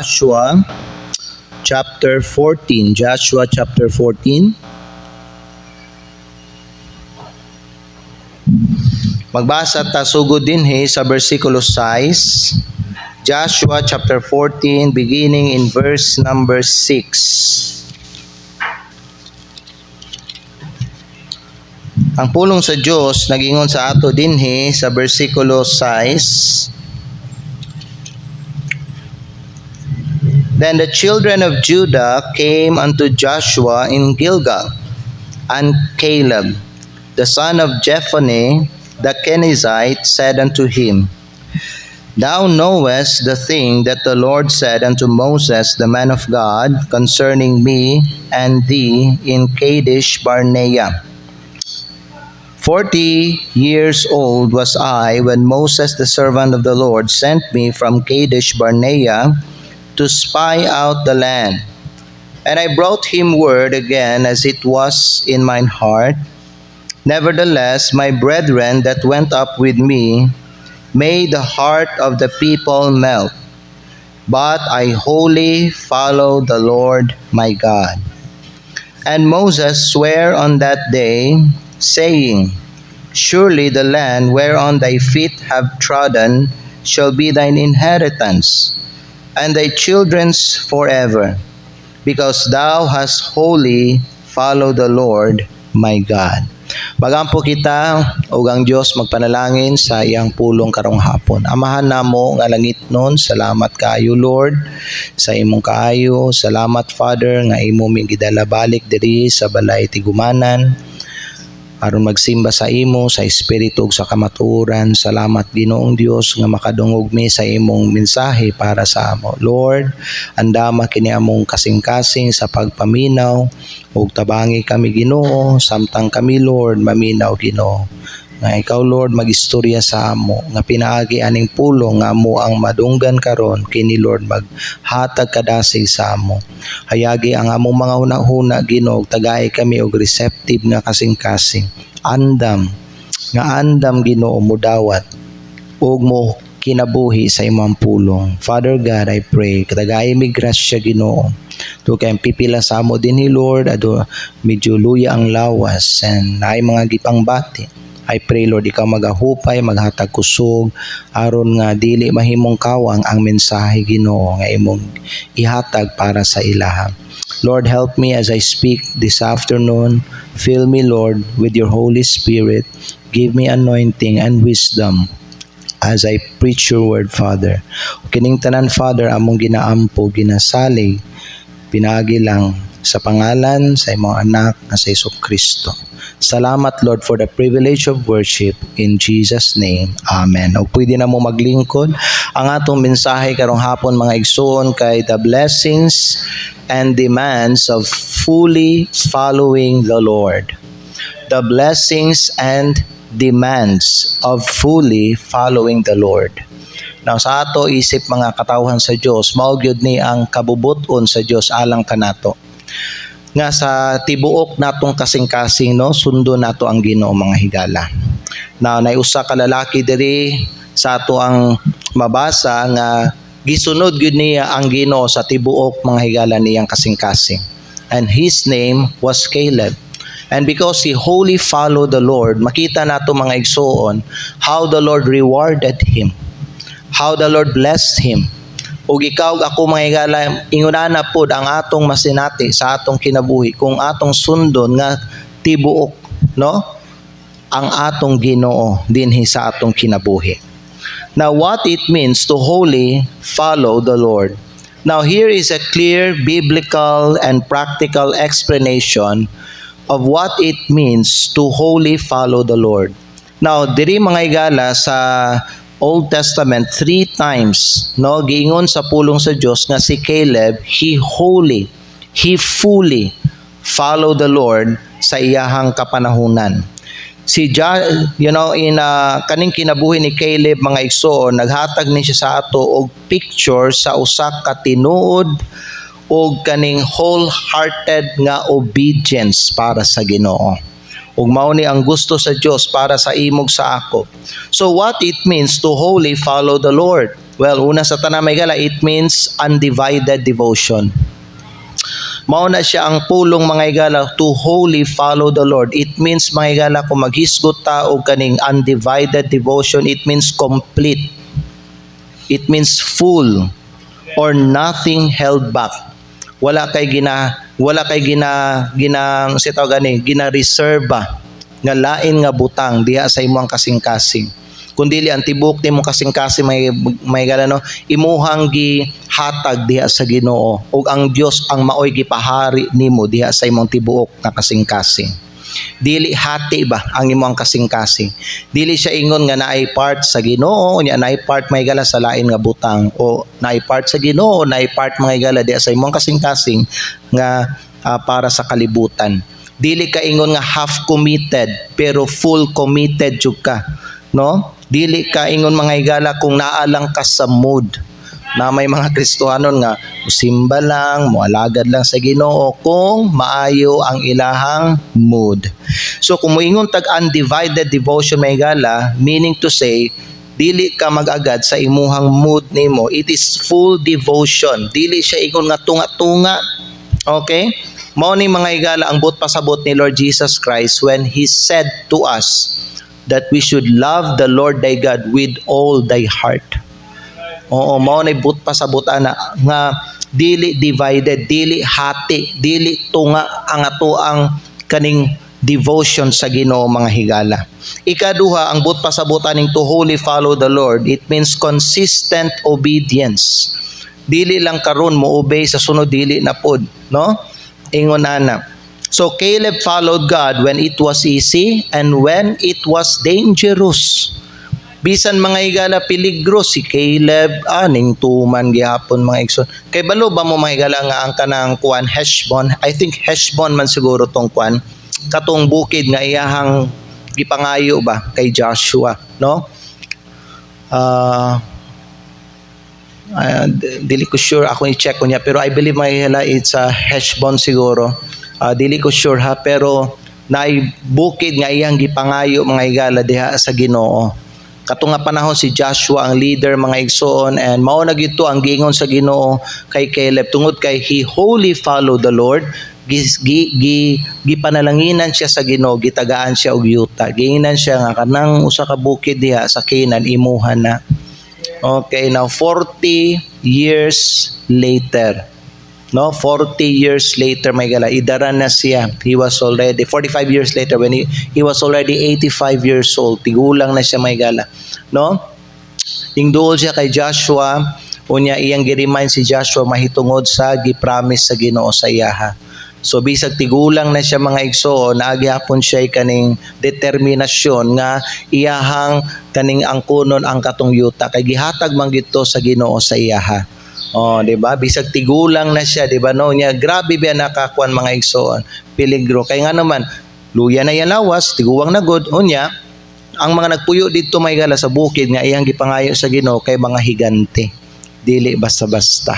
Joshua chapter 14. Joshua chapter 14. Magbasa ta sugod dinhi sa bersikulo 6. Joshua chapter 14 beginning in verse number 6. Ang pulong sa Dios nagingon sa ato dinhi sa bersikulo 6. Then the children of Judah came unto Joshua in Gilgal, and Caleb, the son of Jephunneh, the Kenizzite, said unto him, Thou knowest the thing that the Lord said unto Moses, the man of God, concerning me and thee in Kadesh Barnea. 40 years old was I when Moses, the servant of the Lord, sent me from Kadesh Barnea to spy out the land. And I brought him word again as it was in mine heart. Nevertheless, my brethren that went up with me made the heart of the people melt. But I wholly followed the Lord my God. And Moses sware on that day, saying, Surely the land whereon thy feet have trodden shall be thine inheritance, and thy children's forever, because thou hast wholly followed the Lord my God. Magampo kita ug ang Dios magpanalangin sa iyang pulong karong hapon. Amahan namo nga langit nun, salamat kaayo Lord sa imong kaayo. Salamat Father nga imo mi gidala balik diri sa balay tigumanan aron magsimba sa imo sa espiritu ug sa kamatuoran. Salamat Ginoong Dios nga makadungog mi sa imong mensahe para sa amo. Lord, andama kini among kasing-kasing sa pagpaminaw ug tabangi kami Ginoo samtang kami Lord maminaw Ginoo. Nga ikaw Lord magistorya sa amo nga pinaagi aning pulong nga amo ang madunggan karon kini Lord maghatag kadasig sa amo. Hayagi ang among mga hunahuna Ginoo, tagay kami og receptive nga kasing-kasing. Andam Ginoo mo dawat ug mo kinabuhi sa imong pulong. Father God, I pray katagay mi grasya Ginoo to kay pipila sa amo dinhi Lord ado medyo luya ang lawas and ay mga gipangbati. I pray Lord ikaw magahupay maghatag kusog aron nga dili mahimong kawang ang mensahe Ginoo nga imong ihatag para sa ilaha. Lord, help me as I speak this afternoon. Fill me Lord with your Holy Spirit. Give me anointing and wisdom as I preach your word, Father. Kining tanan Father among ginaampo ginasalig pinagi lang sa pangalan sa imong anak nga sa Kristo. Salamat Lord for the privilege of worship in Jesus name. Amen. O pwede na mo maglingkod. Ang atong mensahe karong hapon mga igsoon kay the blessings and demands of fully following the Lord. The blessings and demands of fully following the Lord. Now sa ato isip mga katawhan sa Dios, mao gyud ni ang kabubuton sa Dios alang kanato. Nga sa tibuok natong kasing-kasing no sundo nato ang Ginoo mga higala. Now nay usa ka lalaki diri sa ato ang mabasa nga gisunod gyud niya ang Ginoo sa tibuok mga higala niyang kasing-kasing. And his name was Caleb. And because he wholly followed the Lord, makita nato mga igsoon how the Lord rewarded him. How the Lord blessed him. Ug ikaw ako mga higala inguna pod ang atong masinati sa atong kinabuhi kung atong sundon nga tibuok no ang atong Ginoo dinhi sa atong kinabuhi. Now what it means to wholly follow the Lord. Now here is a clear biblical and practical explanation of what it means to wholly follow the Lord. Now diri mga higala sa Old Testament 3 times no giingon sa pulong sa Dios nga si Caleb he fully followed the Lord sa iyahang kapanahunan. Si in kaning kinabuhi ni Caleb mga igsoon naghatag ni siya sa ato og picture sa usa ka tinuod og kaning wholehearted nga obedience para sa Ginoo. ug mao ni ang gusto sa Dios para sa imog sa ako. So what it means to wholly follow the Lord? Well, una sa tanan may gala, it means undivided devotion. Mao na siya ang pulong mga higala to wholly follow the Lord. It means mga higala kung maghisgot ta og kaning undivided devotion, it means complete. It means full or nothing held back. Wala kay gina-reserve nga lain nga butang diha sa imong kasing-kasing. Kundi ang tibok nimo kasing-kasing may galano imuhang gihatag diha sa Ginoo ug ang Dios ang maoy gipahari nimo diha sa imong tibuok nga kasing-kasing. Dili hati ba ang imong kasing-kasing? Dili siya ingon nga naay part sa Ginoo, nya naay part may gala sa lain nga butang, o naay part sa Ginoo, naay part mga gala diha sa imong kasing-kasing nga para sa kalibutan. Dili ka ingon nga half committed pero full committed jud ka, no? Dili ka ingon mga higala kung naalang ka sa mood. Na may mga Kristohanon nga musimba lang, mualagad lang sa Ginoo kung maayo ang ilahang mood. So kung moingon tag undivided devotion may higala, meaning to say dili ka mag-agad sa imuhang mood nimo. It is full devotion. Dili siya ingon nga tunga-tunga. Okay? Mao ni mga higala ang but pasabot ni Lord Jesus Christ when He said to us that we should love the Lord thy God with all thy heart. Oo, mao ni but pasabot ana nga dili divided, dili hati, dili tunga ang ato ang kaning devotion sa Ginoo mga higala. Ikaduha, ang but pasabot aning to wholly follow the Lord, it means consistent obedience. Dili lang karon mo obey sa sunod, dili na pod, no? Ingon ana. So Caleb followed God when it was easy and when it was dangerous. Bisan mga higala peligro si Caleb aning tuman gihapon mga igsoon. Kay balo ba mo mga higala nga ang kanang kuan Heshbon? I think Heshbon man siguro tong kuan. Katong bukid nga iyahang gipangayo ba kay Joshua, no? Dili ko sure, ako i-check ko niya, pero I believe mga higala it's Heshbon siguro. Dili ko sure ha, pero naay bukid nga iyang gipangayo mga higala diha sa Ginoo. Kato nga panahon si Joshua ang leader mga igsoon, and mao na gito ang giingon sa Ginoo kay Caleb tungod kay he wholly followed the Lord. Gipanalanginan siya sa Ginoo, gitagaan siya og yuta. Giingan siya nga kanang usa ka bukid diha sa Canaan imuhan na. Okay, now 40 years later. No, 40 years later, may gala, idaran na siya. He was already, 45 years later, when he was already 85 years old. Tigulang na siya, may gala. No? Ingduol siya kay Joshua, unya iyang gi-remind si Joshua mahitungod sa gi-promise sa Ginoo sa iyaha. So bisag tigulang na siya mga igsoon, naagihapon siya kaning determinasyon nga iyahang kaning angkunon ang katong yuta kay gihatag man gito sa Ginoo sa iyaha. Oh, di ba? Bisag tigulang na siya, di ba? No, niya grabe ba nakakuan mga igsoon, peligro. Kay nga naman, luya na yan lawas, tiguwang na god, unya, ang mga nagpuyo dito may gala sa bukid nga iyang gipangayo sa Ginoo kay mga higante. Dili basta-basta.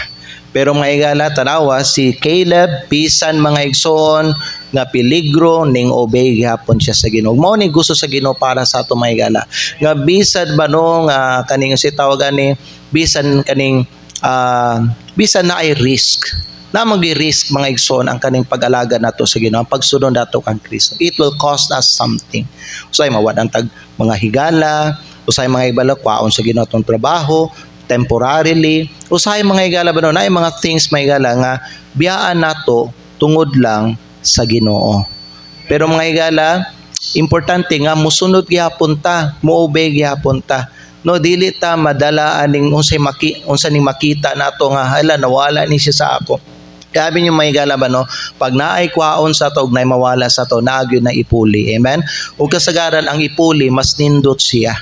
Pero mga higala tanawa si Caleb bisan mga igsoon nga peligro ning obey gihapon siya sa Ginoo. Mao ni gusto sa Ginoo para sa ato mga higala. Nga bisan ba no nga kaning si tawagan ni bisan kaning bisan na ay risk na magi-risk mga igsoon ang kaning pag-alaga nato sa Ginoo, ang pagsunod nato kang Kristo. It will cost us something. Usay mawad ang tag mga higala, usay mga higala kwaon sa Ginoo tong trabaho temporarily, usay mga higala ba no na mga things may higala nga biyaan nato tungod lang sa Ginoo. Pero mga higala, importante nga musunod gihapon ta, mo-obey gihapon ta. No, dili ta madala aning unsa ning makita nato nga hala nawala ni siya sa ako. Kabi niyo may higala ba no, pag naay kwaon sa to ug naay mawala sa to, naagyo na ipuli. Amen. Ug kasagaran ang ipuli mas nindot siya.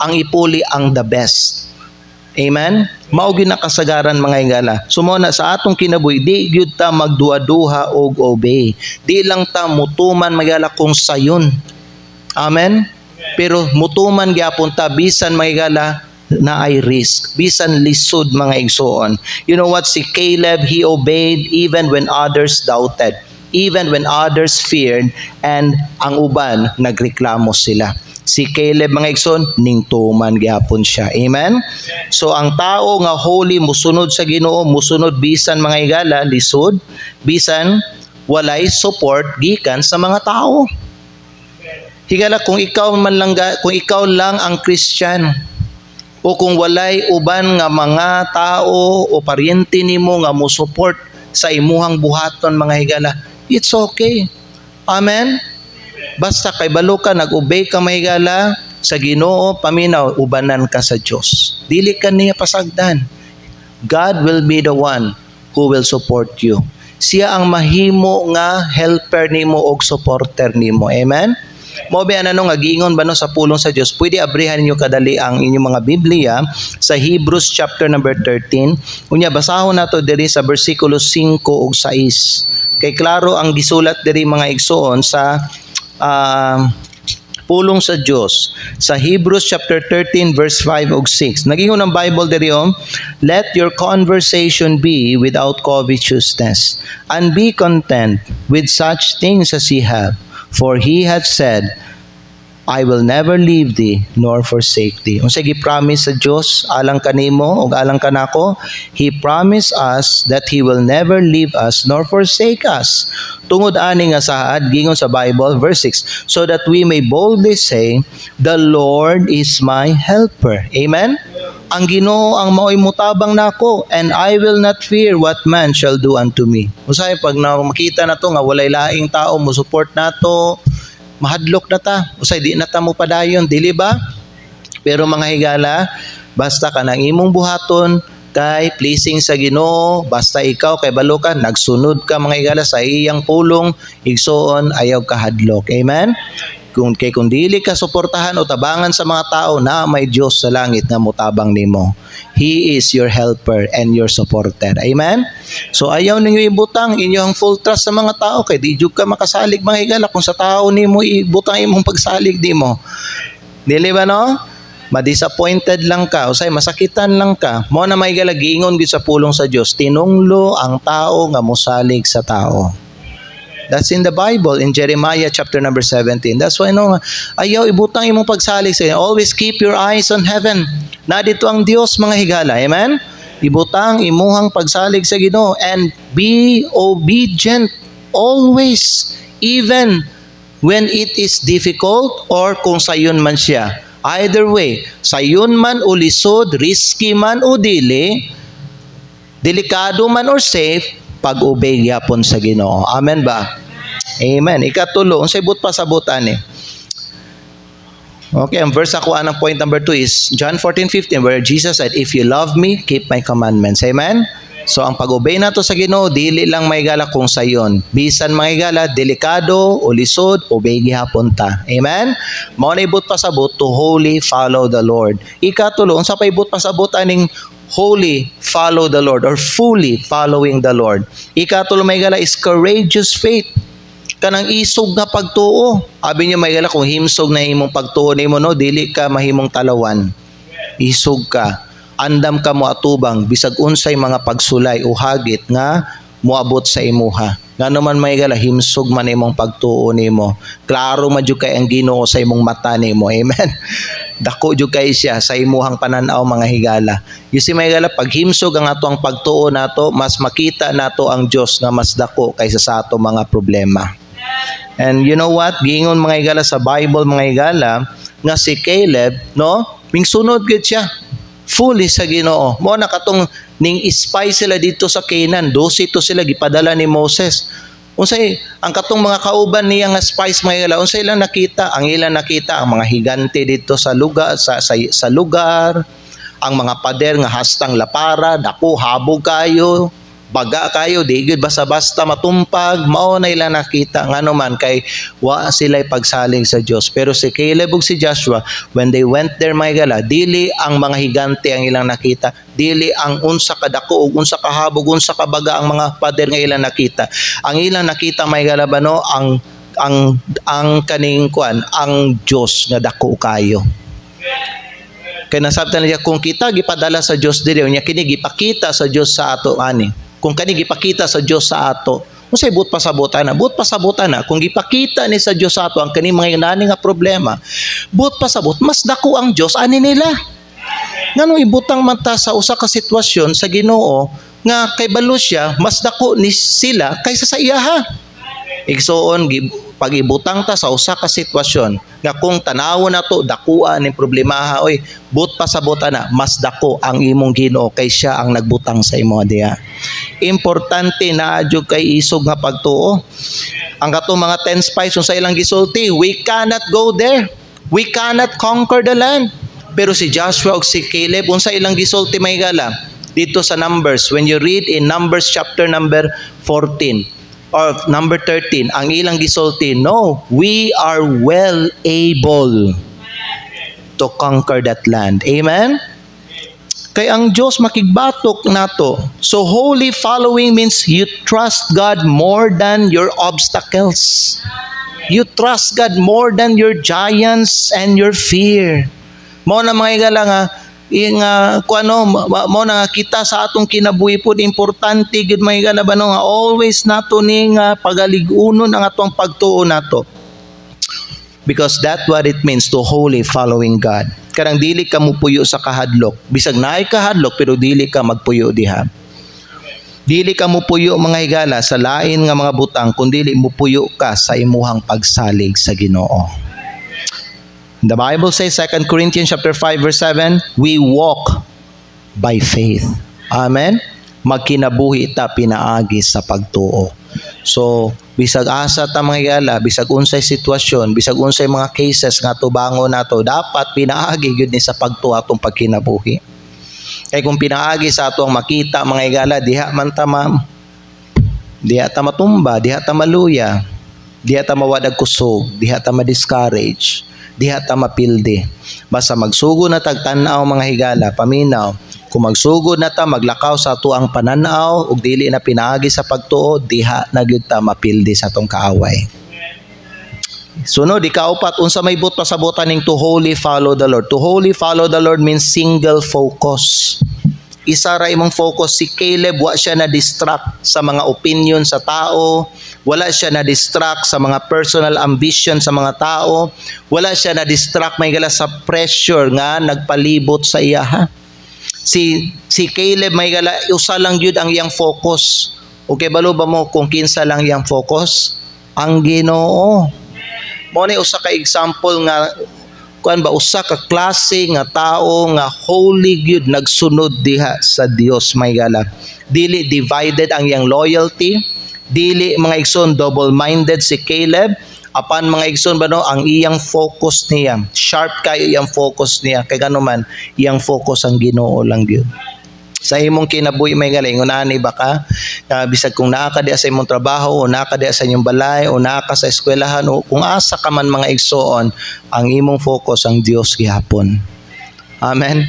Ang ipuli ang the best. Amen. Mao gyud na kasagaran mga higala. Sumo na sa atong kinabuhi, di gyud ta magduha-duha og obey. Di lang ta mutuman magala kung sayon. Amen. Pero mutuman gyapon ta bisan mga higala na ay risk, bisan lisod mga igsoon. You know what, si Caleb, he obeyed even when others doubted. even when others feared, and ang uban nagreklamo sila. Si Caleb mga igsoon ning tuman gyapon siya. Amen. So ang tao nga holy musunod sa Ginoo, musunod bisan mga higala lisod, bisan walay support gikan sa mga tao. Higala kung ikaw lang ang Christian, o kung walay uban nga mga tao o paryente nimo nga mo support sa imuhang buhaton mga higala, it's okay. Amen. Basta kay balo ka, nag-obey ka mahigala sa Ginoo, paminaw, ubanan ka sa Diyos. Dili ka niya pasagdan. God will be the one who will support you. Siya ang mahimo nga helper nimo og supporter nimo. Amen? Mo ba ano nga giingon ba no sa pulong sa Dios? Pwede abrihan niyo kadali ang inyong mga Biblia sa Hebrews chapter number 13. Unya basahon nato diri sa bersikulo 5 ug 6. Kay klaro ang gisulat diri mga igsoon sa pulong sa Diyos sa Hebrews chapter 13 verse 5 ug 6. Nagingon ang Bible diri let your conversation be without covetousness, and be content with such things as ye have, for he hath said, I will never leave thee nor forsake thee. Unsay gi-promise sa Dios alang kanimo ug alang kanako? He promised us that he will never leave us nor forsake us. Tungod ani nga saad gingon sa Bible verse 6, so that we may boldly say, the Lord is my helper. Amen. Ang Ginoo ang mao'y mutabang nako, and I will not fear what man shall do unto me. Usay pag makita nato nga walay laing tao mo support nato, mahadlok na ta. Usay di na ta mo padayon, dili ba? Pero mga higala, basta ka nang imong buhaton kay pleasing sa Ginoo, basta ikaw kay balo ka, nagsunod ka mga higala sa iyang pulong, igsoon ayaw ka hadlok. Amen? Kung dili ka suportahan o tabangan sa mga tao, na may Dios sa langit nga mutabang nimo. He is your helper and your supporter. Amen? So ayaw ninyo ibutang inyong full trust sa mga tao kay di jud ka makasalig mga higala kung sa tao nimo ibutang imong pagsalig nimo. Dili ba no? Ma-disappointed lang ka, usay masakitan lang ka. Mo na may higala giingon gid sa pulong sa Dios, tinunglo ang tao nga mosalig sa tao. That's in the Bible, in Jeremiah chapter number 17. That's why ayaw ibutang imong pagsalig sa inyo. Always keep your eyes on heaven. Na dito ang Dios mga higala. Amen? Ibutang imuhang pagsalig sa Ginoo and be obedient always, even when it is difficult or kung sayon man siya. Either way, sayon man o lisod, risky man o dili, delikado man or safe, pag-obey yapon sa Ginoo. Amen ba? Amen. Ikatulo, unsay but pasabutan ni? Okay, ang verse ako ang point number 2 is John 14:15 where Jesus said, if you love me, keep my commandments. Amen? So ang pag-obey nato sa Ginoo dili lang may gala kung sayon. Bisan mga gala delikado o lisod, obey gihapon ta. Amen? Mao na ibut pasabot to wholly follow the Lord. Ikatulo, unsa pa ibut pasabot aning wholly follow the Lord or fully following the Lord? Ikatulo may gala is courageous faith. Kanang isog nga pagtuo. Abi niyo may gala kung himsog na imong pagtuo nimo no, dili ka mahimong talawan. Isog ka. Andam ka mo atubang bisag unsay mga pagsulay o hagit nga moabot sa imuha. Ngano man may gala himsog man imong pagtuo nimo. Klaro man jud kay ang Ginoo sa imong mata nimo. Amen. Dako jud kay siya sa imuhang pananaw mga higala. You see may gala pag himsog ang ato ang pagtuo nato, mas makita nato ang Dios nga mas dako kaysa sa ato mga problema. And you know what? Giingon mga higala sa Bible mga higala nga si Caleb, no? Mingsunod gid siya. Fully sa Ginoo. Mo na katong ning spy sila dito sa Canaan, 12 to sila gipadala ni Moses. Unsay ang katong mga kauban niya nga spies mga higala, unsay ilang nakita? Ang ilang nakita ang mga higante dito sa lugar sa lugar, ang mga pader nga hastang lapara, dako habog kayo, baga kayo, di gud basta-basta matumpag, mao na ilang nakita ngano man kay wa sila pagsaling sa Dios. Pero si Caleb ug si Joshua, when they went there mga higala, dili ang mga higante ang ilang nakita, dili ang unsa ka dako ug unsa ka habog, unsa ka baga ang mga pader nga ilang nakita. Ang ilang nakita mga higala ba no, ang kaning kuan, ang Dios nga dako kayo. Kaya nasabtan niya kung kita gipadala sa Dios dili, unya kini gipakita sa Dios sa ato ani. Kung kani gipakita sa Dios sa ato, unsay but pasabutan na? But pasabutan na kung gipakita ni sa Dios sa ato ang kani mga nani nga problema, but pasabot mas dako ang Dios ani nila. Nganong ibutang man ta sa usa ka sitwasyon sa Ginoo nga kay balo siya mas dako ni sila kaysa sa iyaha. Igsoon pag ibutang ta sa usa ka sitwasyon nga kung tanawon nato dakuan ning problemaha, oy but pasabot ana mas dako ang imong Ginoo kay siya ang nagbutang sa imo diha. Importante na adyo kay isog nga pagtuo. Ang katong mga 10 spies sa ilang gisulti, we cannot go there. We cannot conquer the land. Pero si Joshua ug si Caleb unsa ilang gisulti may gala dito sa Numbers, when you read in Numbers chapter number 14 or number 13, ang ilang gisulti, no, we are well able to conquer that land. Amen? Kay ang Diyos makigbatok nato. So holy following means you trust God more than your obstacles. You trust God more than your giants and your fear. Mao na mga igala nga mo na kita sa atong kinabuhi po importante gid may galabano nga always nato ning pagaligunon ang atong pagtuo nato, because that what it means to wholly following God. Karang dili ka mupuyo sa kahadlok, bisag naay kahadlok pero dili ka magpuyo diha. Dili ka mupuyo mga higala sa lain nga mga butang kundi mupuyo ka sa imuhang pagsalig sa Ginoo. The Bible says, 2 Corinthians chapter 5 verse 7, we walk by faith. Amen? Magkinabuhi ta pinaagi sa pagtuo. So, bisag asa ta mga higala, bisag unsay sitwasyon, bisag unsay mga cases nga tubangon nato, dapat pinaagi gyud ni sa pagtuo atong pagkinabuhi. Kay kung pinaagi sa atong makita mga higala, diha ta matumba, diha ta maluya, diha ta mawadag kusog, diha ta ma-discourage, diha ta mapildi. Basta magsugod na tagtanaw mga higala, paminaw. Kung magsugod na ta maglakaw sa tuang pananaw ug dili na pinaagi sa pagtuo, diha na gyud ta mapildi sa atong kaaway. Sunod, ikaupat, unsa may but pasabutan ning to wholly follow the Lord. To wholly follow the Lord means single focus. Isa ra imong focus. Si Caleb, wa siya na-distract sa mga opinion sa tao. Wala siya na-distract sa mga personal ambition sa mga tao. Wala siya na-distract may gala sa pressure nga nagpalibot sa iya. Si Caleb may gala, usa lang yun ang iyang focus. Okay, balo ba mo kung kinsa lang iyang focus? Ang Ginoo. Mo ni usa ka example nga usa ka klase nga tao nga holy gyud nagsunod diha sa Dios may gala. Dili divided ang iyang loyalty, dili mga igsoon double-minded si Caleb. Apan mga igsoon ang iyang focus niya, sharp kayo iyang focus niya, kay ganuman iyang focus ang Ginoo lang gyud. Sa imong kinabuhi may galing, unani ba ka? Bisag kung naa ka diha sa imong trabaho, o naa ka diha sa inyong balay, o naa ka sa eskwelahan, o kung asa ka man mga igsoon, ang imong focus ang Dios gihapon. Amen?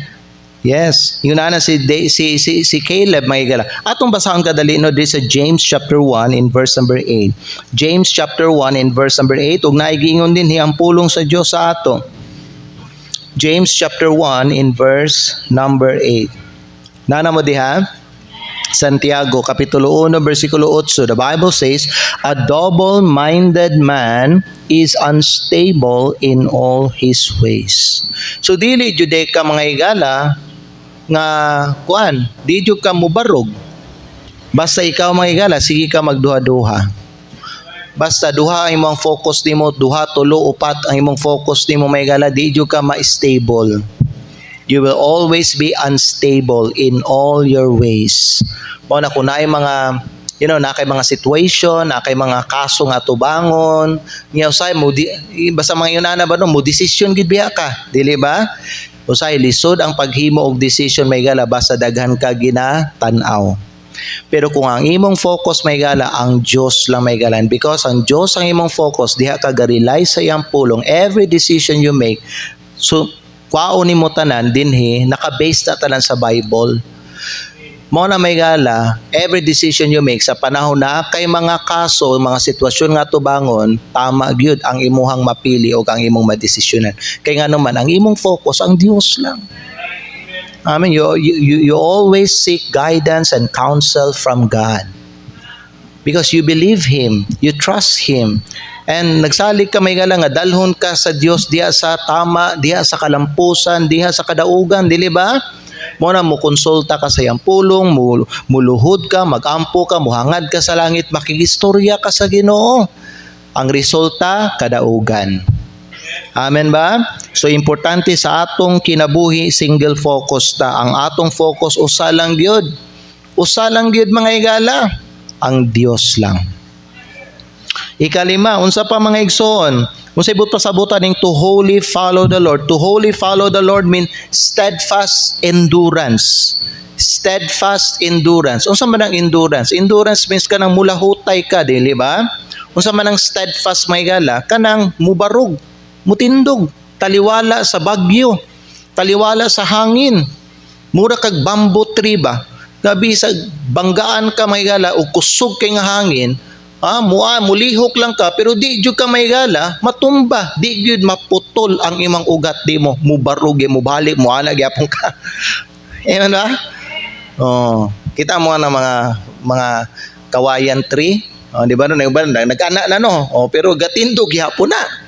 Yes. Yun na si Caleb may gala. Atong basahon kadali no di sa James chapter 1 in verse number 8. James chapter 1 in verse number 8, ug naigingon din ang pulong sa Dios sa ato. James chapter 1 in verse number 8. Nana mo diha? Santiago kapitulo 1 versikulo 8. The Bible says, a double-minded man is unstable in all his ways. So dili jud ka mga higala nga di jud ka mubarog. Basta ikaw mga higala, sige ka magduha-duha. Basta duha ang imong focus nimo, duha, tulo, upat ang imong focus nimo mga higala, di jud ka ma-stable. You will always be unstable in all your ways. Mo na kunay mga na kay mga situation, na kay mga kaso nga tubangon, nya usay mo basta mga yunana ba mo decision gid biya ka, dili ba? Usay lisod ang paghimo og decision may gala basta daghan ka ginatan-aw. Pero kung ang imong focus may gala ang Dios lang may galan, because ang Dios ang imong focus, diha ka ga-rely sa iyang pulong. Every decision you make, so kwaon nimo tanan dinhi naka-base na tanan sa Bible. Mo na may gala, every decision you make sa panahon na kay mga kaso, mga sitwasyon nga tubangon, tama gyud ang imuhang mapili o ang imong madesisyonan. Kay nga naman ang imong focus ang Dios lang. Amen. You always seek guidance and counsel from God. Because you believe Him, you trust Him. And nagsalig ka may nga dalhon ka sa Dios diha sa tama, diha sa kalampusan, diha sa kadaugan, dili ba? Mo na mo konsulta ka sa iyang pulong, muluhod ka, magampo ka, muhangad ka sa langit, makigistorya ka sa Ginoo. Ang resulta kadaugan. Amen ba? So importante sa atong kinabuhi, single focus ta. Ang atong focus usa lang gyud. Usa lang gyud mga higala. Ang Dios lang. Ikalima, unsa pa mga igsoon? Unsa ibut pasabutan ning to wholly follow the Lord. To wholly follow the Lord mean steadfast endurance. Steadfast endurance. Unsa man ang endurance? Endurance means kanang mulahutay ka, dili ba? Unsa man ang steadfast mga higala? Kanang mubarog, mutindog, taliwala sa bagyo, taliwala sa hangin. Mura kag bamboo tree ba? Gabi sa banggaan ka may gala o kusog kay nga hangin, mulihok lang ka pero di jud ka may gala, matumba, di jud maputol ang imong ugat di mo, mubarog, mubalik, muana gyapon ka. Amen ba? Oh, kita mo na mga kawayan tree, di ba no, nag-ana na no, pero gatindog gyapon na.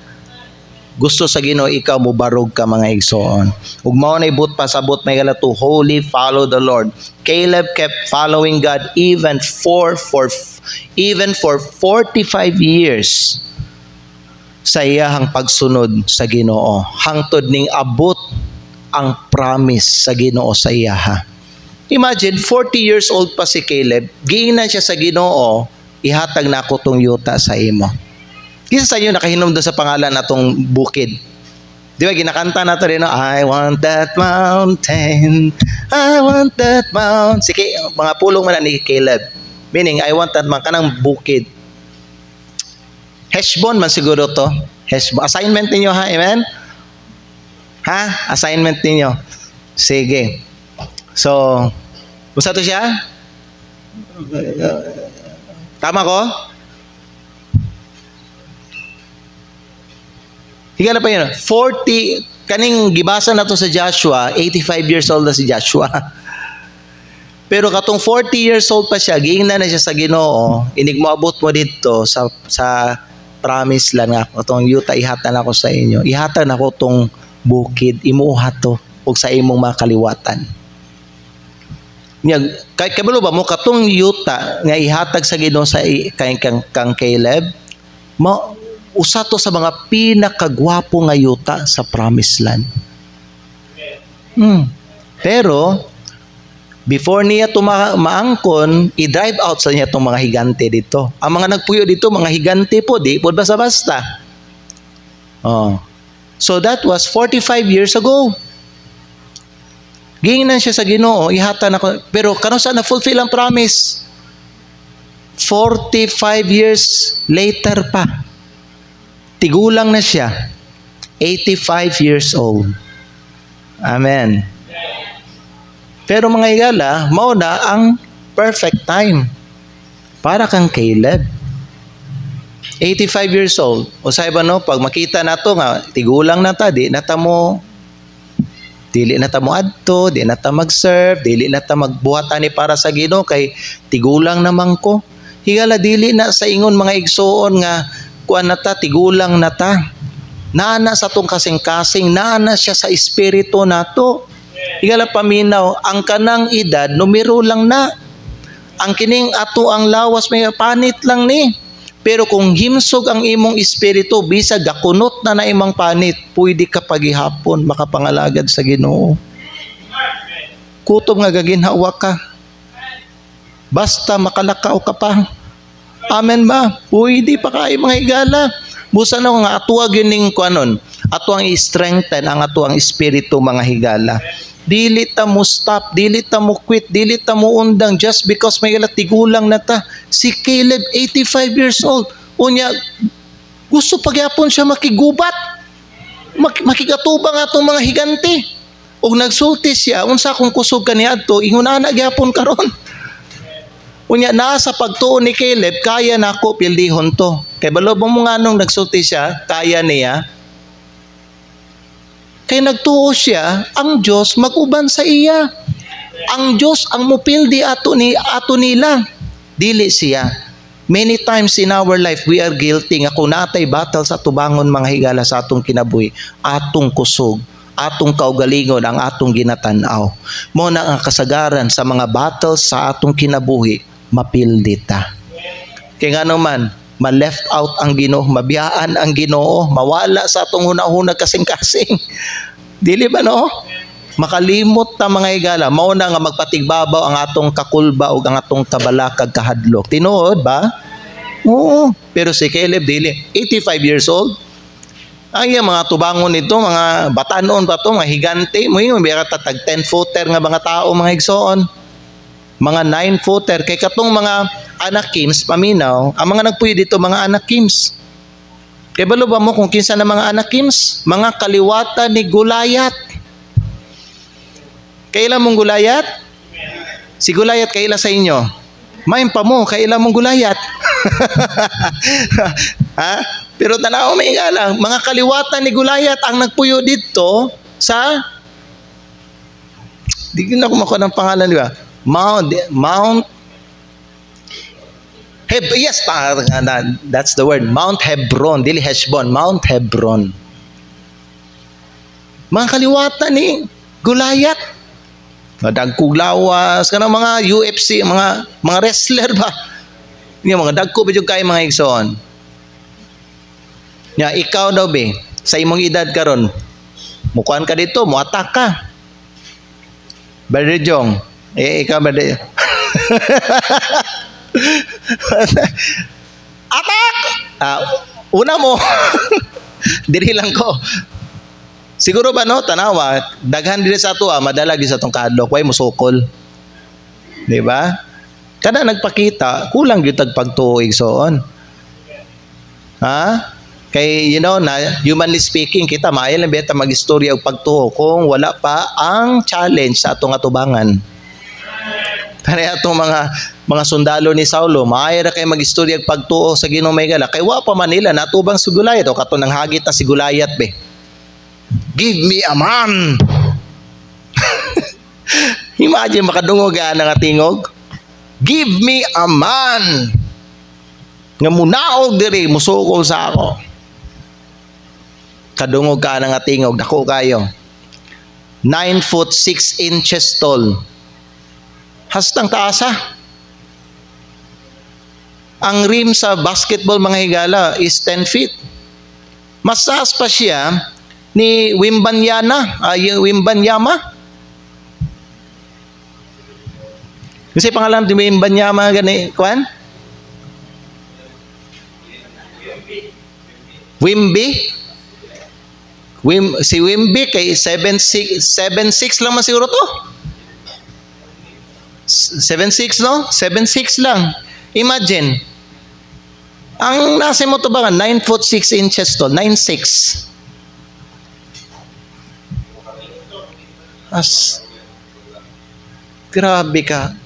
Gusto sa Ginoo ikaw mubarog ka mga igsoon. Ug mao na ibut pasabot may gala to wholly follow the Lord. Caleb kept following God even for 45 years sa iyahang pagsunod sa Ginoo. Hangtod ning abot ang promise sa Ginoo sa iyaha. Imagine 40 years old pa si Caleb, giingnan siya sa Ginoo, ihatag na ako tong yuta sa imo. Kisa sa inyo nakahinom doon sa pangalan natong bukid. Di ba, ginakanta nato rin, I want that mountain, I want that mountain. Sige, mga pulong man ni Caleb. Meaning, I want that mountain, kanang bukid. Heshbon man siguro to. Heshbon. Assignment ninyo ha, amen? Ha? Assignment ninyo. Sige. So, musta to siya? Tama ko? Higala pa yun, 40, kaning gibasa na to sa Joshua, 85 years old na si Joshua. Pero katong 40 years old pa siya, giingnan na siya sa Ginoo, inig mo abot mo dito sa promise lang nga, katong yuta ihatan ako sa inyo. Ihatan ako tong bukid, imuha to, ug sa imong mga kaliwatan. Kay kabalo ba mo katong yuta nga ihatag sa Ginoo sa kang Caleb, usa to sa mga pinakagwapo nga yuta sa promised land. Pero before niya maangkon, i-drive out sa niya itong mga higante dito. Ang mga nagpuyo dito, mga higante po, di po basta-basta. So that was 45 years ago. Giingnan siya sa Ginoo, ihatan ako. Pero kano sa na-fulfill ang promise? 45 years later pa. Tigulang na siya. 85 years old. Amen. Pero mga higala, mao na ang perfect time para kang Caleb. 85 years old. O sa iba no, pag makita na to nga, tigulang na ta, dili na ta mo adto, di na ta mag-serve, dili na ta magbuhatan ni para sa Ginoo kay tigulang naman ko. Higala dili na sa ingon mga igsoon nga kuan na ta, tigulang na ta. Naana sa tong kasing-kasing, naana siya sa espiritu nato. Higala paminaw, ang kanang edad, numero lang na. Ang kining ato ang lawas, may panit lang ni. Pero kung himsog ang imong espiritu, bisag gakunot na imong panit, pwede ka paghihapon, makapangalagad sa Ginoo. Kutob nga gaginhawa ka. Basta makalakaw ka pa. Amen ba? Pwede pa kayo mga higala. Busa na nga atuag yun ning kuanon. Ato ang i-strengthen ang ato ang espiritu mga higala. Dili ta mo stop, dili ta mo quit, dili ta mo undang just because may tigulang na ta. Si Caleb, 85 years old. Unya, gusto pagyapon siya makigubat. Makigatubang atong mga higante. Og nagsulti siya, unsa kung kusog kaniadto, ingunana gyapon karon. Unya na sa pagtuon ni Caleb, kaya nako pildihon to. Kay balo mo nga nung nagsulti siya, kaya niya. Kay nagtuo siya, ang Dios mag-uban sa iya. Ang Dios ang mupildi ato nila, dili siya. Many times in our life we are guilty nga kung natay battle sa tubangon mga higala sa atong kinabuhi, atong kusog, atong kaugalingon ang atong ginatan-aw. Mo na ang kasagaran sa mga battles sa atong kinabuhi, mapildi ta. Kaya nga naman, ma-left out ang Ginoo, mabiyaan ang Ginoo, mawala sa atong hunahuna kasing-kasing. Dili ba no? Makalimot ta mga higala, mao na nga magpatigbabaw ang atong kakulba ug ang atong kabalakag kahadlok. Tinuod ba? Oo. Pero si Caleb dili, 85 years old. Ang mga tubangon nito, mga batanon pa to, mga higante, mo yung biya tag 10-footer nga mga tao, mga igsoon. Mga 9-footer kay katong mga anakims paminaw, ang mga nagpuyo dito mga anakims. Kay balo ba mo kung kinsa na mga anakims? Mga kaliwata ni Gulayat. Kailan mong Gulayat? Si Gulayat kaila sa inyo? Main pa mo, kaila mong Gulayat? Ha? Pero tanaw may lang, mga kaliwatan ni Gulayat ang nagpuyo dito sa di na ko makuha ng pangalan, di ba? Mount yes, that's the word. Mount Hebron, dili Heshbon, Mount Hebron. Mga kaliwatan ni Gulayat. Dagkuglawas, kanang mga UFC, mga wrestler ba? Yung mga dagko ba yung kay mga igsoon? Nya ikaw daw be, sa imong edad karon, mukuan ka dito, muatak ka. Brother Jong, ikaw brother. Atak! Una mo. Diri lang ko. Siguro ba no, tanawa, daghan diri sa ato madalag sa tong kadlok, way musukol. Di ba? Kada nagpakita, kulang gyud tag pagtuo igsoon. Ha? Kay na humanly speaking, kita maayo lang beta magistorya og pagtuo kung wala pa ang challenge sa atong atubangan. Kaya atong mga sundalo ni Saulo, maayo ra kay magistorya og pagtuo sa Ginoo may gala. Kay wa pa Manila natubang si Gulayat o kato nang hagit na si Gulayat be. Give me a man. Imagine makadungog nga tingog. Give me a man. Nga munaog diri musukol sa ako. Kadungog ka nga tingog, dako kayo. 9 foot 6 inches tall. Hastang taasa. Ang rim sa basketball mga higala is 10 feet. Mas taas pa siya ni Wimbanyana, Wimbanyama. Kasi pangalan ni Wimbanyama gani, kuan? Si Wimby kay 7'6" lang man siguro to. 7'6" no? 7'6" lang. Imagine. Ang nasa mo to ba 9 foot 6 inches tall, 9'6". Grabe ka.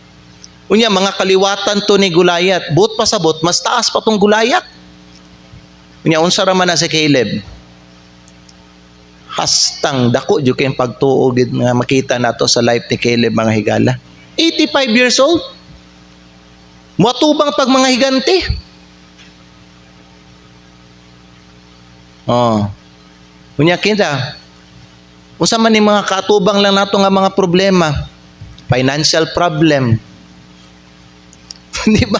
Unya mga kaliwatan to ni Gulayat. Buot pa sa buot, mas taas pa tong Gulayat. Unya unsa ra man na si Caleb. Hastang dako jud kay pagtuo gid nga makita nato sa life ni Caleb mga higala. 85 years old. Muatubang pag mga higante. Unya kita. Unsa man ni mga katubang lang nato nga mga problema, financial problem. Di ba?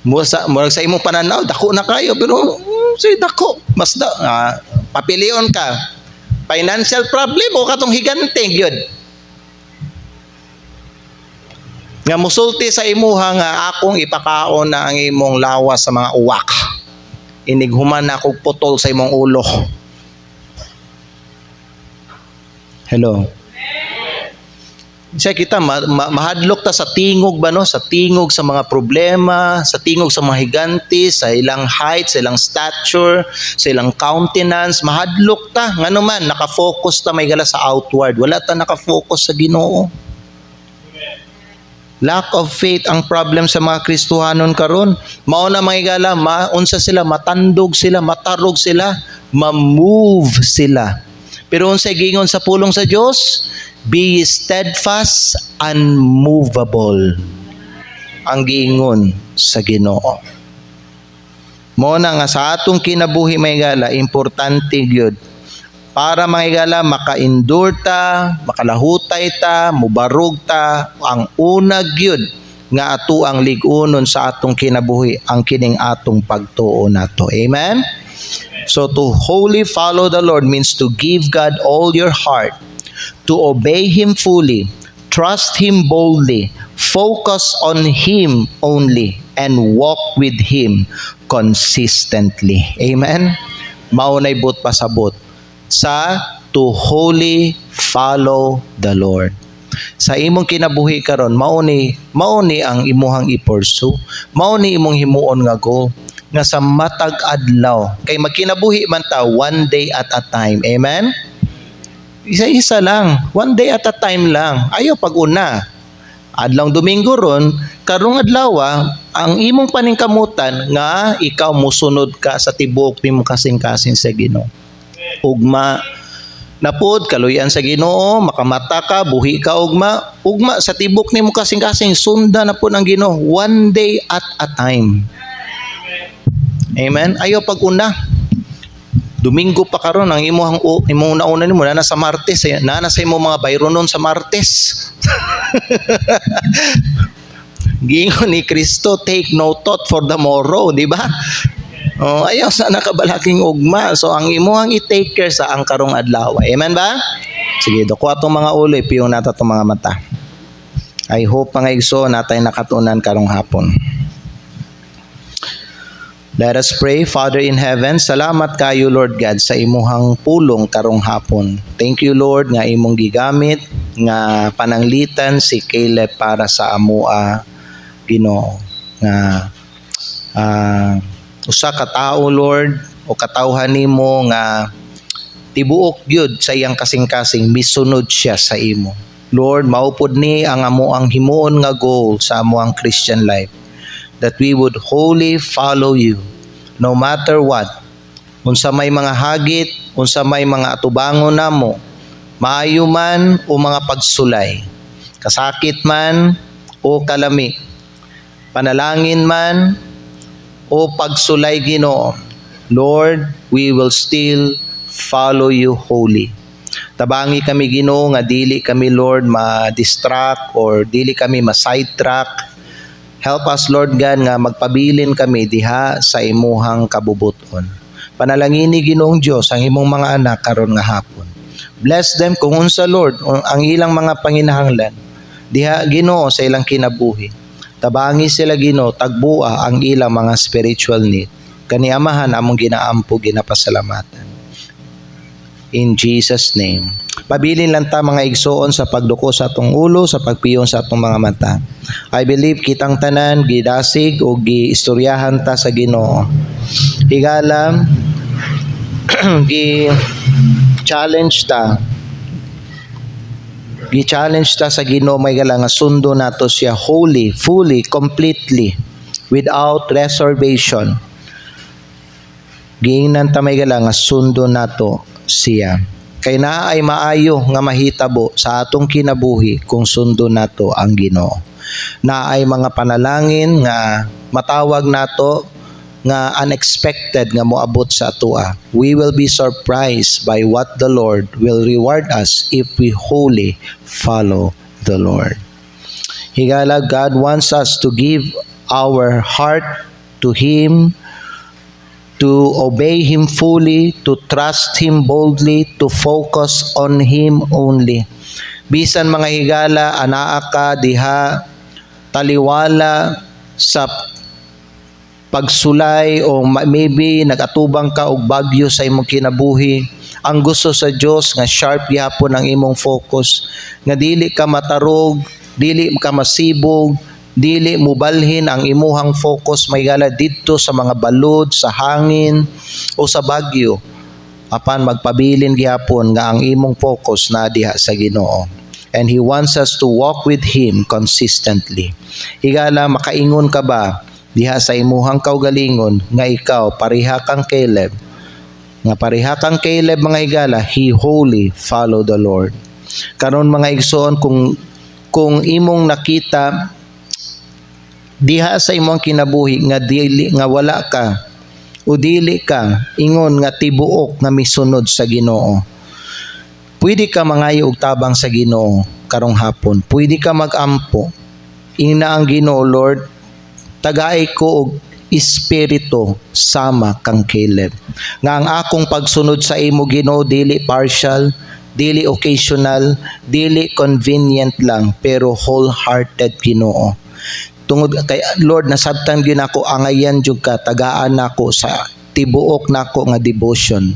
Murag sa imong pananaw, dako na kayo, pero say dako, mas papilion ka. Financial problem o katong higante gyud. Nga musulti sa imuha nga akong ipakaon na ang imong lawas sa mga uwak. Inighuman na akong putol sa imong ulo. Hello. Siya kita mahadlok ta sa tingog ba no, sa tingog sa mga problema, sa tingog sa mga higante, sa ilang height, sa ilang stature, sa ilang countenance, mahadlok ta ngano man naka-focus ta may gala sa outward, wala ta naka-focus sa Ginoo. Lack of faith ang problem sa mga Kristohanon karon. Mao na mga higala, unsa sila matandog sila, matarog sila, ma-move sila. Pero unsay giingon sa pulong sa Dios, be steadfast, unmovable. Ang giingon sa Ginoo. Mo na nga sa atong kinabuhi may higala, importante gyud para mga higala maka-endure ta, makalahutay ta, mubarog ta, ang una gyud nga ato ang lig-unon sa atong kinabuhi ang kining atong pagtuo nato. Amen. So to wholly follow the Lord means to give God all your heart, to obey Him fully, trust Him boldly, focus on Him only, and walk with Him consistently. Amen? Maunay but pasabot sa to wholly follow the Lord. Sa imong kinabuhi karon, mauni ang imuhang i-pursue, mauni imong himuon nga goal, nga sa matag adlaw kay magkinabuhi man ta one day at a time. Amen. Isa-isa lang, one day at a time lang. Ayaw pag-una adlong Domingo ron, karong adlaw ang imong paningkamutan nga ikaw musunod ka sa tibuok nimo kasing-kasing sa Ginoo. Ugma napod kaluyan sa Ginoo, makamata ka, buhi ka ugma sa tibok nimo kasing-kasing, sundan na po ng Ginoo, one day at a time. Amen. Ayaw pag-una. Domingo pa karon ang imong nauna nimo na sa Martes, na sa imong mga bayronon sa Martes. Gingon ni Kristo, take no thought for the morrow, di ba? Ayaw sa nakabalaking ugma. So ang imong i-take care sa ang karong adlaw. Amen ba? Sige, dako atong mga ulo, ipiyong nata itong mga mata. I hope mga igso natay nakatunan karong hapon. Let us pray. Father in heaven, salamat kayo Lord God sa imuhang pulong karong hapon. Thank you Lord nga imong gigamit nga pananglitan si Caleb para sa amoa Ginoo. Nga usa ka tawo Lord o katawhan nimo nga tibuok gyud sa iyang kasing-kasing misunod siya sa imo. Lord, maupod ni ang amoang himuon nga goal sa amoang Christian life, that we would wholly follow you no matter what. Unsa may mga hagit, unsa may mga atubangon namo, maayo man o mga pagsulay, kasakit man o kalami, panalangin man o pagsulay Ginoo, Lord, we will still follow you wholly. Tabangi kami Ginoo nga dili kami Lord ma-distract or dili kami ma-sidetrack. Help us Lord God nga magpabilin kami diha sa imuhang kabubuton. Panalangini Ginoong Dios ang imong mga anak karon nga hapon. Bless them kung unsa Lord ang ilang mga panginahanglan diha Ginoo sa ilang kinabuhi. Tabangi sila Ginoo, tagbua ang ilang mga spiritual need. Kani Amahan among ginaampo ginapasalamatan. In Jesus name. Pabilin lang ta mga igsoon sa pagduko sa atong ulo, sa pagpiyon sa atong mga mata. I believe kitang tanan gidasig o giistoryahan ta sa Ginoo. Higala gi-challenge ta sa Ginoo may gala nga sundo nato siya wholly, fully, completely, without reservation. Giingnan ta may gala nga sundo nato siya. Kay naa ay maayo nga mahitabo sa atong kinabuhi kung sundo nato ang Ginoo. Naa ay mga panalangin nga matawag nato nga unexpected nga moabot sa atoa. We will be surprised by what the Lord will reward us if we wholly follow the Lord. Higala, God wants us to give our heart to Him, to obey Him fully, to trust Him boldly, to focus on Him only. Bisan mga higala, anaa ka diha, taliwala sa pagsulay o maybe nagatubang ka og bagyo sa imong kinabuhi. Ang gusto sa Dios nga sharp gyapon ang imong focus, nga dili ka matarog, dili ka masibog, dili mubalhin ang imuhang focus may gala didto sa mga balod, sa hangin o sa bagyo. Apan magpabilin gyapon nga ang imong focus na diha sa Ginoo. And He wants us to walk with Him consistently. Higala, makaingon ka ba diha sa imuhang kaugalingon nga ikaw pareha kang Caleb Nga pareha kang Caleb mga higala, he wholly follow the Lord. Karon mga igsoon, kung imong nakita diha sa imong kinabuhi nga dili nga wala ka o dili ka ingon nga tibuok nga misunod sa Ginoo, pwede ka mangayo og tabang sa Ginoo karong hapon. Pwede ka mag-ampo. Ina ang Ginoo, Lord, tagay ko og espiritu sama kang Caleb. Nga ang akong pagsunod sa imo Ginoo dili partial, dili occasional, dili convenient lang, pero wholehearted Ginoo. Tungod kay Lord, nasabtan gyud ako, angayan jud ka, tagaan nako sa tibuok nako nga devotion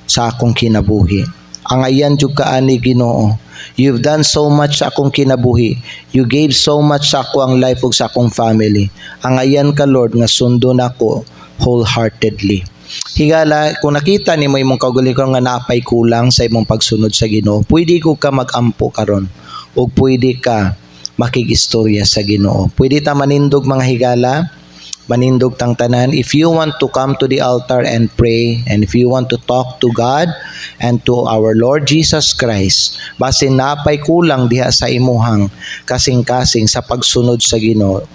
sa akong kinabuhi. Angayan jud ka ani Ginoo. You've done so much sa akong kinabuhi. You gave so much sa ako ang life ug sa akong family. Angayan ka Lord nga sundo nako wholeheartedly. Higala, kung nakita nimo imong kaugalingon nga napay kulang sa imong pagsunod sa Ginoo, pwede ko ka magampo karon o pwede ka makigistorya sa Ginoo. Pwede ta manindog mga higala, manindog tang tanan. If you want to come to the altar and pray, and if you want to talk to God and to our Lord Jesus Christ, basin napay kulang diha sa imuhang kasing-kasing sa pagsunod sa Ginoo,